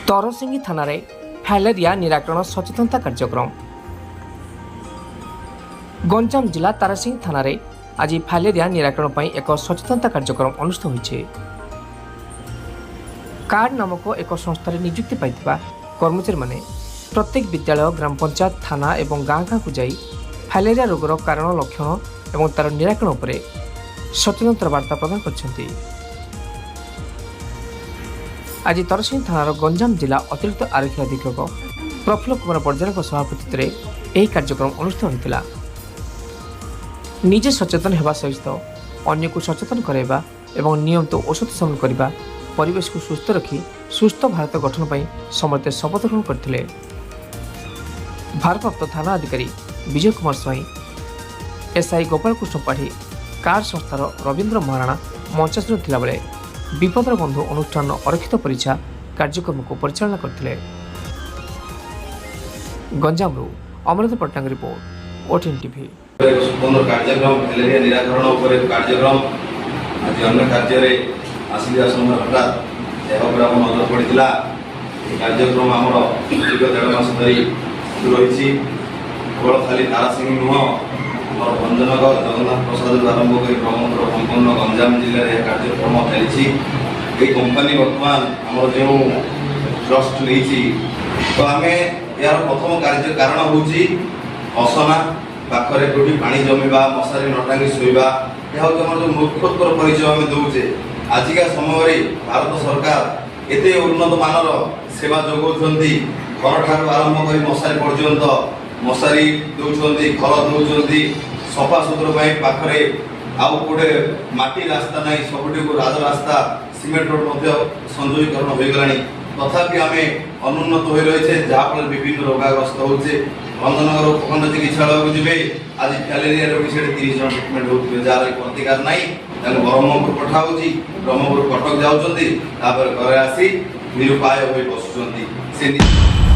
तरसिंगी थाना फाइलेरिया निराकरण सचेतनता कार्यक्रम। गंजाम जिला तारासिंगी थाना आज फाइलेरिया निराकरण पर एक सचेतनता कार्यक्रम अनुष्ठित होइछे। कार्ड नामक एक संस्था नियुक्ति पाइथिबा कर्मचारी माने प्रत्येक विद्यालय, ग्राम पंचायत, थाना एवं गाँ गाँ को जाई फाइलेरिया रोगर कारण, लक्षण एवं तार निराकरण पर सचेतनता वार्ता प्रदान करछन्ति। आज तरसिंगी थानार गंजाम जिला अतिरिक्त आरक्षी अधीक्षक प्रफुल्ल कुमार पर्जार सभापतित्व में कार्यक्रम अनुष्ठित होता। निजे सचेतन होगा सहित अन्य को सचेतन कराइबा एवं नियमित औषध सेवन करने, परिवेश को सुस्थ रखी सुस्थ भारत गठन पर समस्ते शपथ ग्रहण करते। भारप्राप्त थाना अधिकारी विजय कुमार स्वाई, एसआई गोपाल कृष्ण पाठी, कार्ड संस्थार रवींद्र महाराणा मंचासीन थिला बेले विपदर बंधु अनुष्ठान अरक्षित परीक्षा कार्यक्रम को परिचालना करते। गंजामरू अमृत पट्टनायक रिपोर्ट, ओटीएन टीवी। सुंदर कार्यक्रम फाइलेरिया निराकरण कार्यक्रम आज अन्य कार्य आसिया समय हठात यह नजर पड़ा। कार्यक्रम आमर दीर्घ 1.5 मास धरी रही। केवल खाली तारासिंगी नुह भंजनगर जगन्नाथ प्रसाद आरंभ कर ब्रह्मपुर संपूर्ण गंजाम जिले में कार्यक्रम चली। कंपनी बर्तमान आम जो ट्रस्ट नहीं तो आम यार प्रथम कार्य कारण हूँ असना पाखे कौटी पा जमीवा, मशारी न टांगी शोवा, यह हूँ जो मूर्खत्वर परिचय आम दौचे। आजिका समय भारत सरकार एत उन्नत मानर सेवा जोगाउछन्ति। घर ठार आरंभ कर मशारी पर्यंत मशारी दौरान, घर दौरान, सफा सुतुरा पाखे आउ गोटे माटी रास्ता ना, सबुटी राजरास्ता सीमेंट रोड संयोगीकरण हो गला। तथापि आम अनुन्नत हो रही जहाँफल विभिन्न रोगाग्रस्त होचे। भंजनगर उपखंड चिकित्सालय को जी आज फाइलेरिया रोगी से 30 जन ट्रिटमेंट होते जार प्रतिकार ना, ब्रह्मपुर पठाऊँगी, ब्रह्मपुर कटक जाऊँगी, घर आसी निरुपाय हो बसुँच।